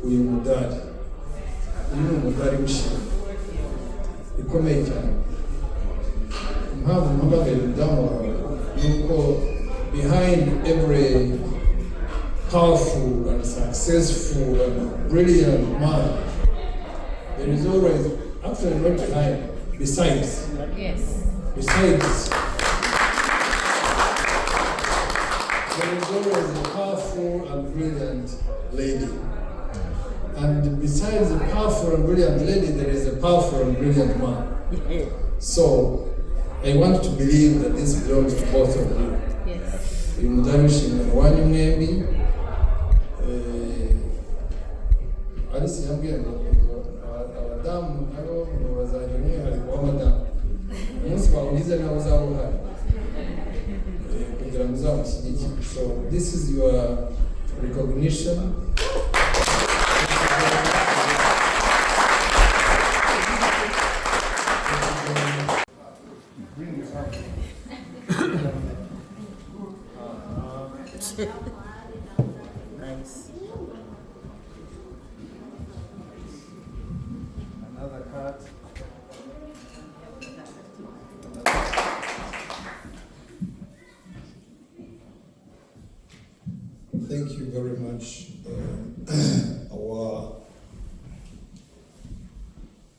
uyu mudari ni umudari w'ishimwe ikomeye cyane. Impamvu mpamagaye umudamu wawe nuko behind every powerful and successful and brilliant man there is always, actually not behind, besides. Yes. Besides, there is always a powerful and brilliant lady. And besides the powerful and brilliant lady, there is a powerful and brilliant man. So, I want to believe that this belongs to both of you. Yes. You mudari wani mwembi. Alice yambwiye ngo abadamu nabo ngo bazajya umwihariko w'abadamu. Umunsi bawugize nawe uzaba uhari kugira ngo uzamushyigikire. So this is your recognition. Nice. Another card. Thank you very much, our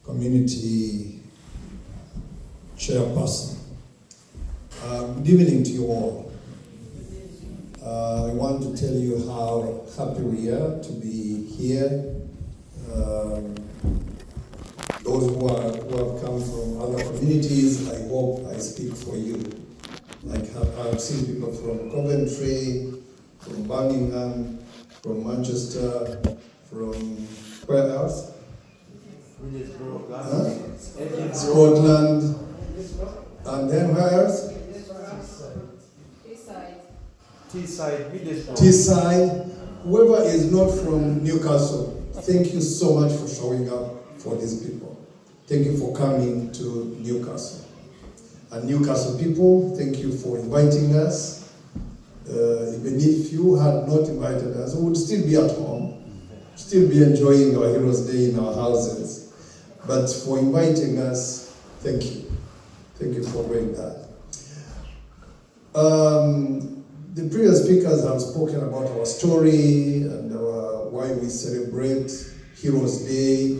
community chairperson. Good evening to you all. I want to tell you how happy we are to be here. Those who have come from other communities, I hope I speak for you. Like I've seen people from Coventry, from Birmingham, from Manchester, from where else? Scotland, and then where else? Teesside. Whoever is not from Newcastle, thank you so much for showing up for these people. Thank you for coming to Newcastle. And Newcastle people, thank you for inviting us. Even if you had not invited us, we would still be at home, still be enjoying our Heroes Day in our houses. But for inviting us, thank you. Thank you for doing that. The previous speakers have spoken about our story and why we celebrate Heroes Day,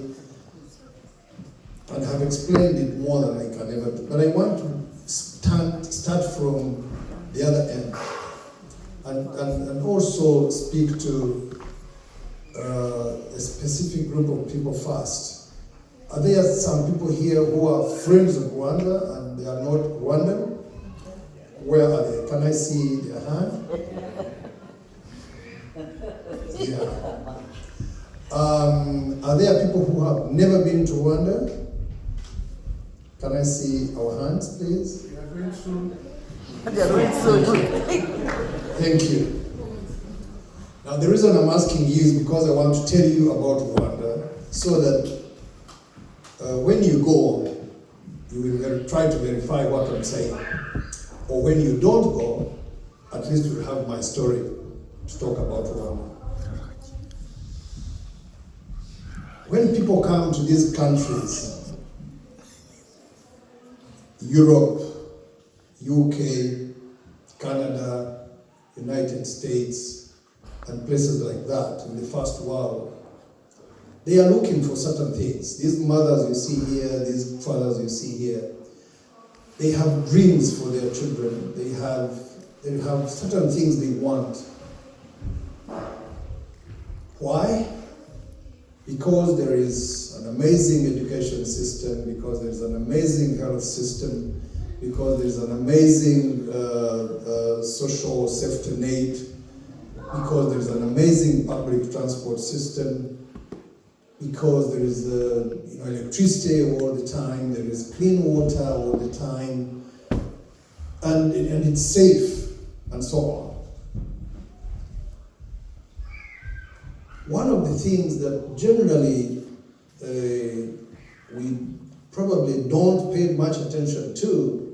and have explained it more than I can ever do. But I want to start from the other end and also speak to a specific group of people first. Are there some people here who are friends of Rwanda and they are not Rwandan? Where are they? Can I see their hand? Yeah. Are there people who have never been to Rwanda? Can I see our hands, please? We are going soon. They are going soon. Thank you. Now, the reason I'm asking you is because I want to tell you about Rwanda, so that when you go, you will try to verify what I'm saying. Or when you don't go, at least you will have my story to talk about Rwanda. When people come to these countries, Europe, UK, Canada, United States, and places like that in the first world, they are looking for certain things. These mothers you see here, these fathers you see here, they have dreams for their children. They have certain things they want. Why? Because there is an amazing education system, because there is an amazing health system, because there's an amazing social safety net, because there's an amazing public transport system, because there is electricity all the time, there is clean water all the time, and it's safe, and so on. One of the things that generally we probably don't pay much attention to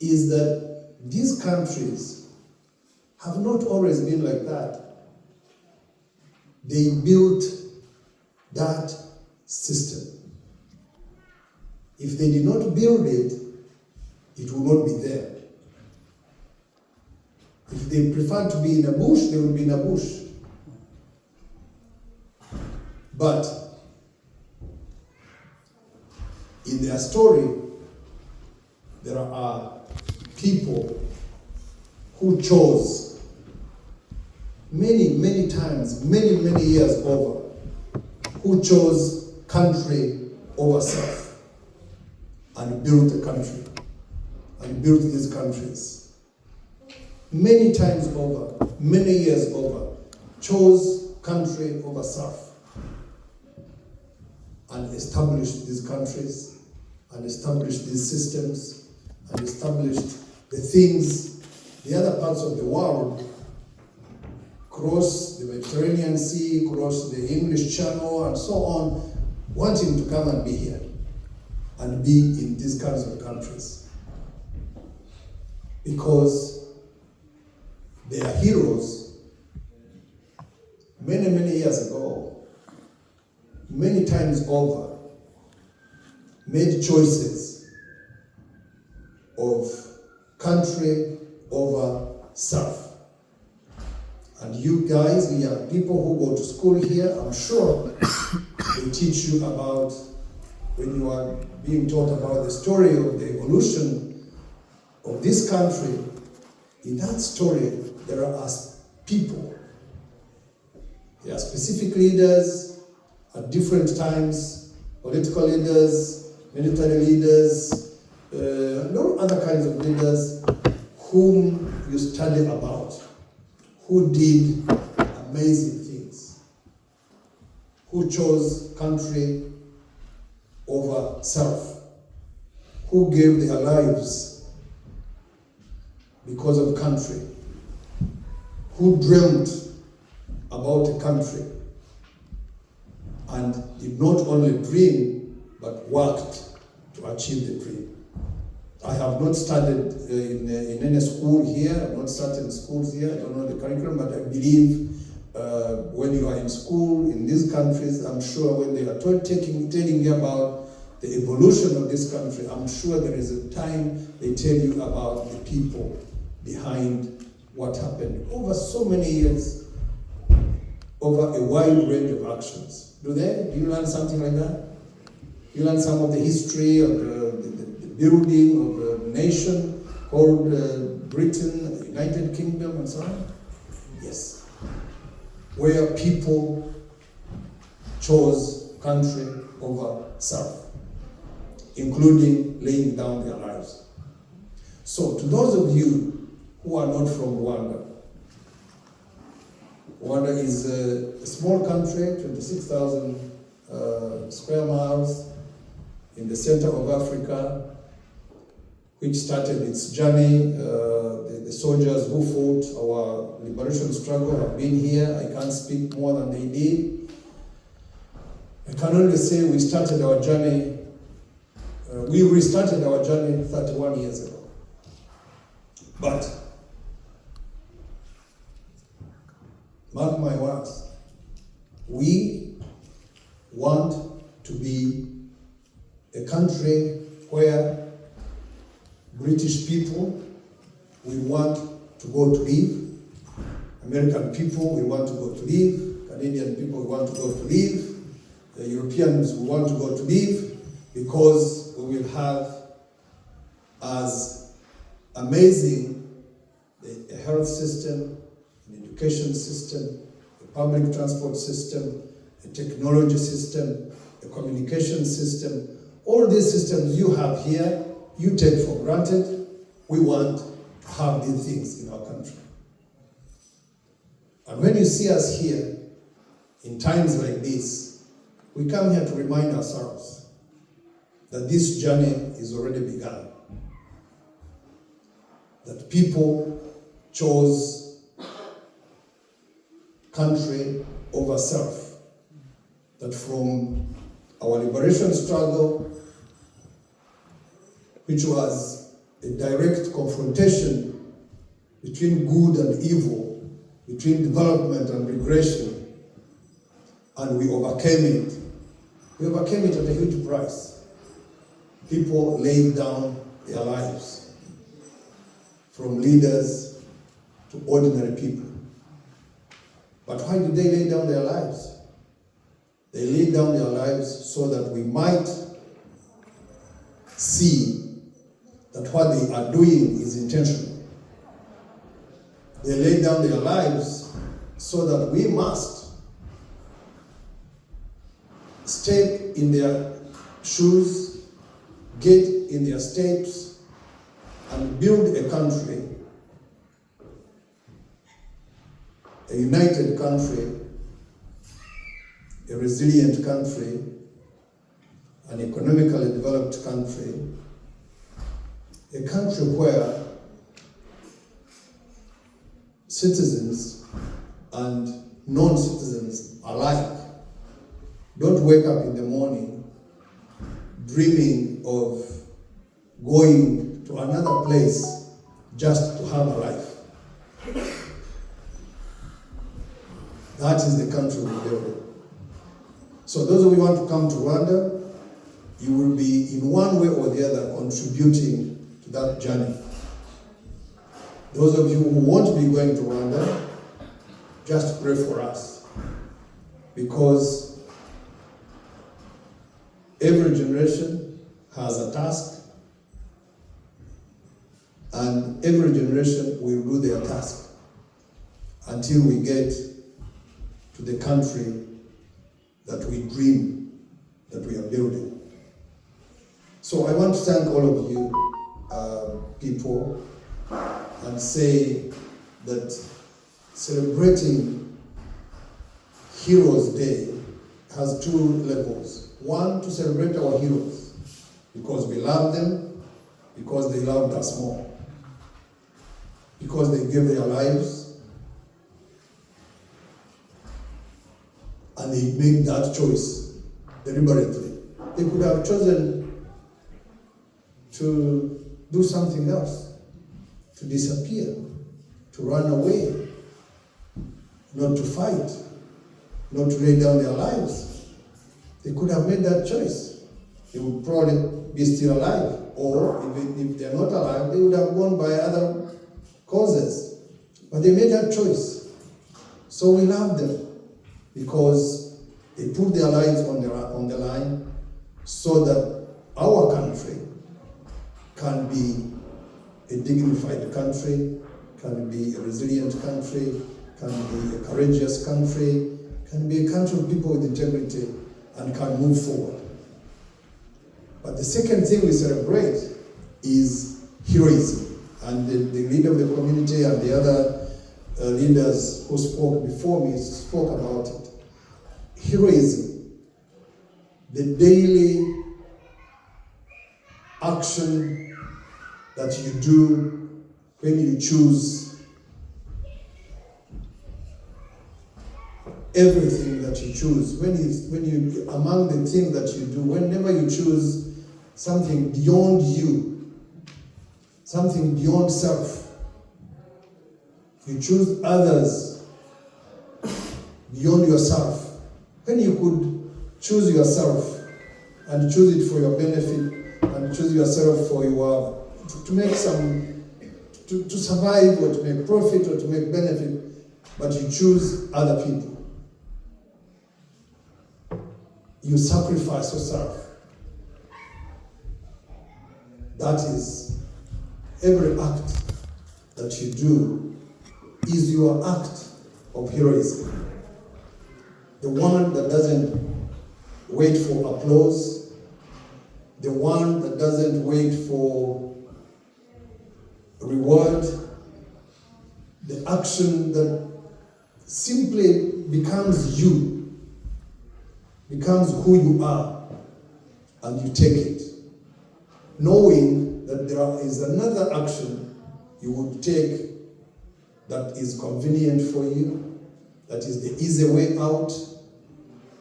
is that these countries have not always been like that. They built that system. If they did not build it, it would not be there. If they preferred to be in a bush, they would be in a bush. But in their story, there are people who chose many times, many years over, who chose country over self and built the country and built these countries. Many times over, many years over, chose country over self and established these countries and established these systems and established the things the other parts of the world cross the Mediterranean Sea, cross the English Channel, and so on, wanting to come and be here and be in these kinds of countries. Because they are heroes many years ago, many times over, made choices of country over self. And you guys, we are people who go to school here, I'm sure they teach you about, when you are being taught about the story of the evolution of this country, in that story, there are people. There are specific leaders at different times, political leaders, military leaders, and all other kinds of leaders whom you study about, who did amazing things, who chose country over self, who gave their lives because of country, who dreamt about a country and did not only dream, but worked to achieve the dream. I have not studied in any school here, I've not started in schools here, I don't know the curriculum, but I believe when you are in school in these countries, I'm sure when they are telling you about the evolution of this country, I'm sure there is a time they tell you about the people behind what happened over so many years, over a wide range of actions. Do you learn something like that? You learn some of the history of the building of a nation called Britain, the United Kingdom, and so on? Yes. Where people chose country over self, including laying down their lives. So, to those of you who are not from Rwanda, Rwanda is a small country, 26,000 square miles in the center of Africa, which started its journey. The soldiers who fought our liberation struggle have been here. I can't speak more than they did. I can only say we started our journey, we restarted our journey 31 years ago. But, mark my words, we want to be a country where British people, we want to go to live. American people, we want to go to live. Canadian people, we want to go to live. The Europeans, we want to go to live, because we will have as amazing a health system, an education system, a public transport system, a technology system, a communication system. All these systems you have here, you take for granted. We want to have these things in our country. And when you see us here, in times like this, we come here to remind ourselves that this journey is already begun. That people chose country over self. That from our liberation struggle, which was a direct confrontation between good and evil, between development and regression, and we overcame it. We overcame it at a huge price. People laid down their lives, from leaders to ordinary people. But why did they lay down their lives? They laid down their lives so that we might see that what they are doing is intentional. They laid down their lives so that we must step in their shoes, get in their steps, and build a country, a united country, a resilient country, an economically developed country, a country where citizens and non-citizens alike don't wake up in the morning dreaming of going to another place just to have a life. That is the country we're building. So those of you who want to come to Rwanda, you will be in one way or the other contributing to that journey. Those of you who won't be going to Rwanda, just pray for us. Because every generation has a task, and every generation will do their task until we get to the country that we dream that we are building. So I want to thank all of you people and say that celebrating Heroes Day has two levels. One, to celebrate our heroes, because we love them, because they loved us more, because they gave their lives, and they made that choice deliberately. They could have chosen to do something else, to disappear, to run away, not to fight, not to lay down their lives. They could have made that choice. They would probably be still alive, or if they're not alive, they would have gone by other causes. But they made that choice. So we love them because they put their lives on the line so that our country can be a dignified country, can be a resilient country, can be a courageous country, can be a country of people with integrity, and can move forward. But the second thing we celebrate is heroism. And the leader of the community and the other leaders who spoke before me spoke about it. Heroism, the daily action that you do when you choose everything that you choose, when you among the things that you do, whenever you choose something beyond you, something beyond self, you choose others beyond yourself. When you could choose yourself and choose it for your benefit and choose yourself for your to make some to survive or to make profit or to make benefit, but you choose other people. You sacrifice yourself. That is, every act that you do is your act of heroism. The one that doesn't wait for applause, the one that doesn't wait for reward, the action that simply becomes you, becomes who you are, and you take it, knowing that there is another action you would take that is convenient for you, that is the easy way out,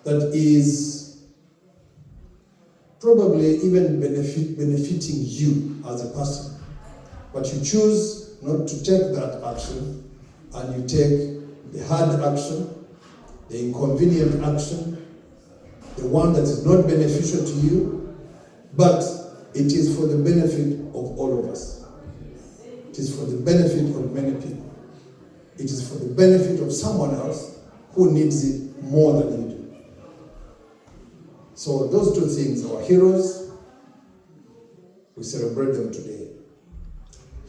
that is probably even benefiting you as a person. But you choose not to take that action, and you take the hard action, the inconvenient action, the one that is not beneficial to you, but it is for the benefit of all of us. It is for the benefit of many people. It is for the benefit of someone else who needs it more than you do. So those two things, our heroes, we celebrate them today.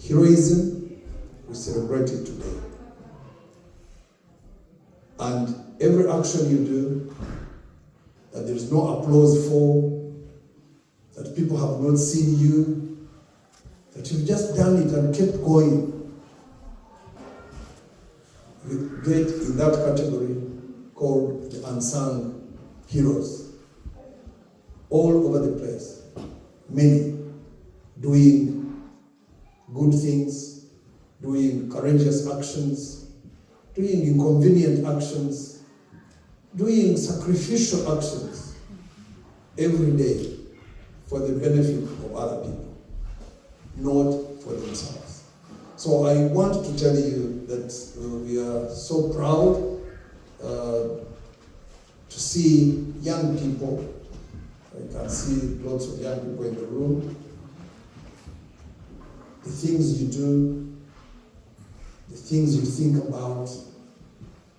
Heroism, we celebrate it today. And every action you do that there is no applause for, that people have not seen you, that you've just done it and kept going, you get in that category called the unsung heroes. All over the place. Many doing good things, doing courageous actions, doing inconvenient actions, doing sacrificial actions every day for the benefit of other people, not for themselves. So I want to tell you that we are so proud to see young people. I can see lots of young people in the room. The things you do, the things you think about,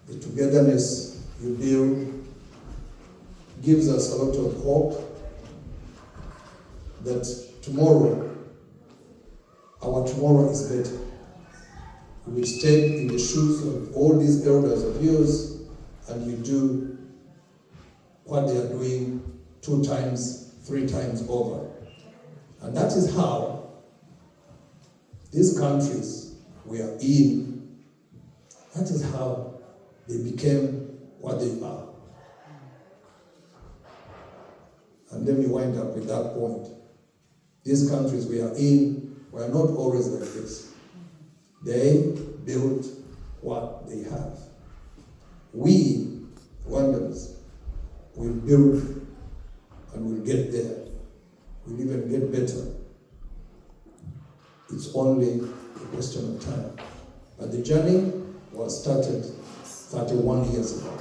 the togetherness you build gives us a lot of hope that tomorrow, our tomorrow is better. You will step in the shoes of all these elders of yours, and you do what they are doing 2 times, 3 times over. And that is how these countries we are in, that is how they became what they are. And let me wind up with that point. These countries we are in were not always like this. They built what they have. We, Rwandans, will build and we'll get there. We'll even get better. It's only a question of time. But the journey was started 31 years ago.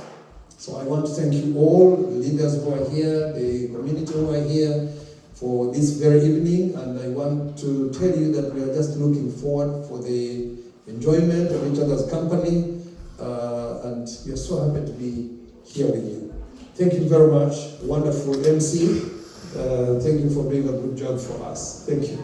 So I want to thank you all, the leaders who are here, the community who are here for this very evening. And I want to tell you that we are just looking forward for the enjoyment of each other's company. And we are so happy to be here with you. Thank you very much. Wonderful MC. Thank you for doing a good job for us. Thank you.